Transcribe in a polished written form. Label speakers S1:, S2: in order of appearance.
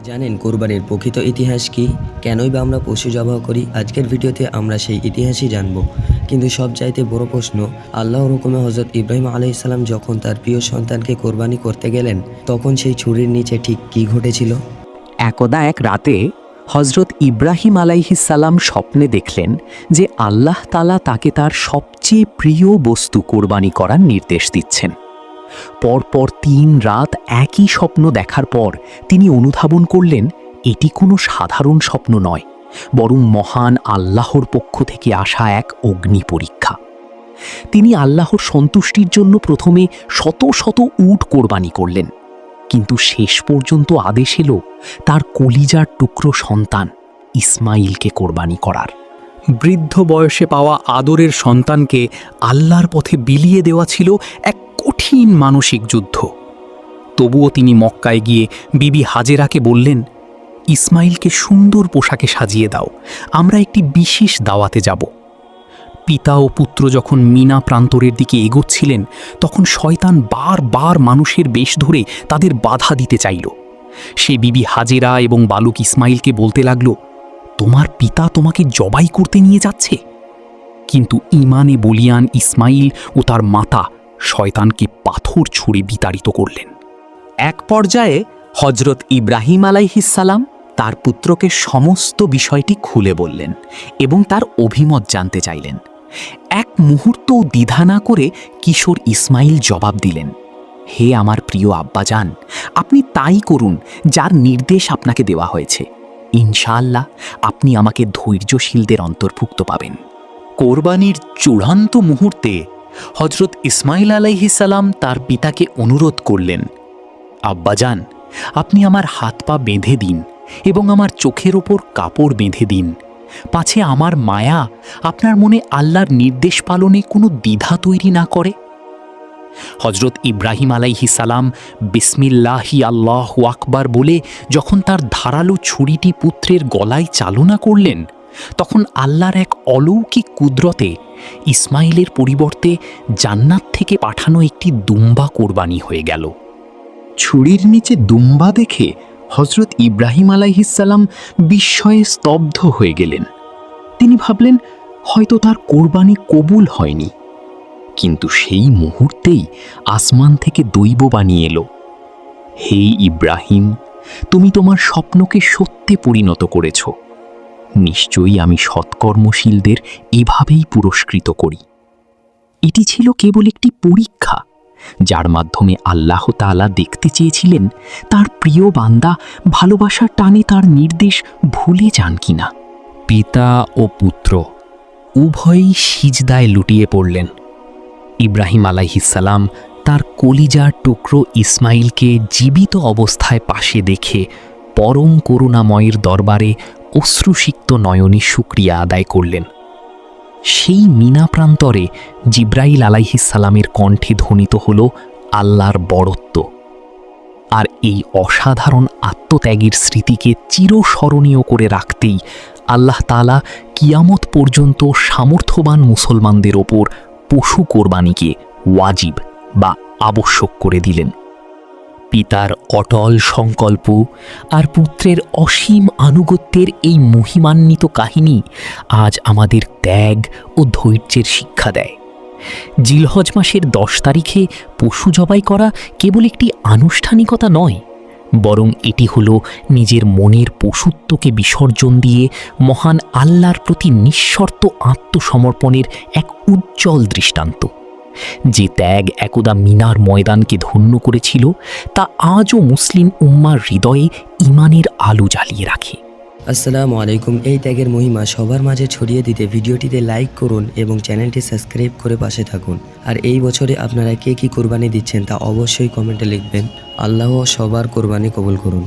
S1: জানেন কোরবানির প্রকৃত ইতিহাস কি? কেনই বা আমরা পশু জবাই করি? আজকের ভিডিওতে আমরা সেই ইতিহাসই জানব। কিন্তু সবচাইতে বড় প্রশ্ন, আল্লাহর হুকুমে হযরত ইব্রাহিম আলাইহিস সালাম যখন তার প্রিয় সন্তানকে কোরবানি করতে গেলেন, তখন সেই ছুরির নিচে ঠিক কী ঘটেছিল?
S2: একদা এক রাতে হজরত ইব্রাহিম আলাইহিসসালাম স্বপ্নে দেখলেন যে আল্লাহ তাআলা তাকে তার সবচেয়ে প্রিয় বস্তু কোরবানি করার নির্দেশ দিচ্ছেন। পরপর ৩ রাত একই স্বপ্ন দেখার পর তিনি অনুধাবন করলেন এটি কোনো সাধারণ স্বপ্ন নয়, বরং মহান আল্লাহর পক্ষ থেকে আসা এক অগ্নি পরীক্ষা। তিনি আল্লাহর সন্তুষ্টির জন্য প্রথমে শত শত উট কোরবানি করলেন, কিন্তু শেষ পর্যন্ত আদেশ এলো তার কলিজার টুকরো সন্তান ইসমাইলকে কোরবানি করার। বৃদ্ধ বয়সে পাওয়া আদরের সন্তানকে আল্লাহর পথে বিলিয়ে দেওয়া ছিল এক কঠিন মানসিক যুদ্ধ। তবুও তিনি মক্কায় গিয়ে বিবি হাজেরাকে বললেন, ইসমাইলকে সুন্দর পোশাকে সাজিয়ে দাও, আমরা একটি বিশেষ দাওয়াতে যাব। পিতা ও পুত্র যখন মিনা প্রান্তরের দিকে এগোচ্ছিলেন, তখন শয়তান বারবার মানুষের বেশ ধরে তাদের বাধা দিতে চাইল। সে বিবি হাজেরা এবং বালক ইসমাইলকে বলতে লাগল, তোমার পিতা তোমাকে জবাই করতে নিয়ে যাচ্ছে। কিন্তু ঈমানে বলিয়ান ইসমাইল ও তার মাতা শয়তানকে পাথর ছুঁড়ে বিতাড়িত করলেন। এক পর্যায়ে হজরত ইব্রাহিম আলাইহিসসালাম তার পুত্রকে সমস্ত বিষয়টি খুলে বললেন এবং তার অভিমত জানতে চাইলেন। এক মুহূর্তও দ্বিধা না করে কিশোর ইসমাইল জবাব দিলেন, হে আমার প্রিয় আব্বাজান, আপনি তাই করুন যার নির্দেশ আপনাকে দেওয়া হয়েছে। ইনশাআল্লাহ আপনি আমাকে ধৈর্যশীলদের অন্তর্ভুক্ত পাবেন। কোরবানির চূড়ান্ত মুহূর্তে হজরত ইসমাইল আলাইহিসসালাম তার পিতাকে অনুরোধ করলেন, আব্বাজান, আপনি আমার হাত পা বেঁধে দিন এবং আমার চোখের ওপর কাপড় বেঁধে দিন, পাছে আমার মায়া আপনার মনে আল্লাহর নির্দেশ পালনে কোনো দ্বিধা তৈরি না করে। হজরত ইব্রাহিম আলাইহিসসালাম বিসমিল্লাহি আল্লাহু আকবার বলে যখন তার ধারালো ছুরিটি পুত্রের গলায় চালনা করলেন, তখন আল্লাহর এক অলৌকিক কুদরতে ইসমাইলের পরিবর্তে জান্নাত থেকে পাঠানো একটি দুম্বা কোরবানি হয়ে গেল। ছুরির নিচে দুম্বা দেখে হজরত ইব্রাহিম আলাইহিসসালাম বিস্ময়ে স্তব্ধ হয়ে গেলেন। তিনি ভাবলেন হয়তো তার কোরবানি কবুল হয়নি। কিন্তু সেই মুহূর্তেই আসমান থেকে দৈববাণী এলো, হে ইব্রাহিম, তুমি তোমার স্বপ্নকে সত্যে পরিণত করেছ। নিশ্চয়ই আমি সৎকর্মশীলদের এভাবেই পুরস্কৃত করি। এটি ছিল কেবল একটি পরীক্ষা, যার মাধ্যমে আল্লাহ তাআলা দেখতে চেয়েছিলেন তার প্রিয় বান্দা ভালোবাসার টানে তার নির্দেশ ভুলে যান কিনা। পিতা ও পুত্র উভয়ই সিজদায় লুটিয়ে পড়লেন। ইব্রাহিম আলাইহিসসালাম তার কলিজার টুকরো ইসমাইলকে জীবিত অবস্থায় পাশে দেখে পরম করুণাময়ের দরবারে অশ্রুসিক্ত নয়নে শুকরিয়া আদায় করলেন। সেই মিনা প্রান্তরে জিব্রাইল আলাইহিসসালামের কণ্ঠে ধ্বনিত হল আল্লাহর বড়ত্ব। আর এই অসাধারণ আত্মত্যাগের স্মৃতিকে চিরস্মরণীয় করে রাখতেই আল্লাহ তাআলা কিয়ামত পর্যন্ত সামর্থ্যবান মুসলমানদের ওপর পশু কোরবানিকে ওয়াজিব বা আবশ্যক করে দিলেন। পিতার অটল সংকল্প আর পুত্রের অসীম আনুগত্যের এই মহিমান্বিত কাহিনী আজ আমাদের ত্যাগ ও ধৈর্যের শিক্ষা দেয়। জিলহজ মাসের 10 তারিখে পশু জবাই করা কেবল একটি আনুষ্ঠানিকতা নয়, বরং এটি হলো নিজের মনের পশুত্বকে বিসর্জন দিয়ে মহান আল্লাহর প্রতি নিঃশর্ত আত্মসমর্পণের এক উজ্জ্বল দৃষ্টান্ত। যে ত্যাগ একদা মিনার ময়দানকে ধন্য করেছিল, তা আজও মুসলিম উম্মার হৃদয়ে ঈমানের আলো জ্বালিয়ে রাখে।
S1: আসসালামু আলাইকুম। এই ত্যাগের মহিমা সবার মাঝে ছড়িয়ে দিতে ভিডিওটিতে লাইক করুন এবং চ্যানেলটি সাবস্ক্রাইব করে পাশে থাকুন। আর এই বছরে আপনারা কে কী কোরবানি দিচ্ছেন তা অবশ্যই কমেন্টে লিখবেন। আল্লাহ সবার কোরবানি কবুল করুন।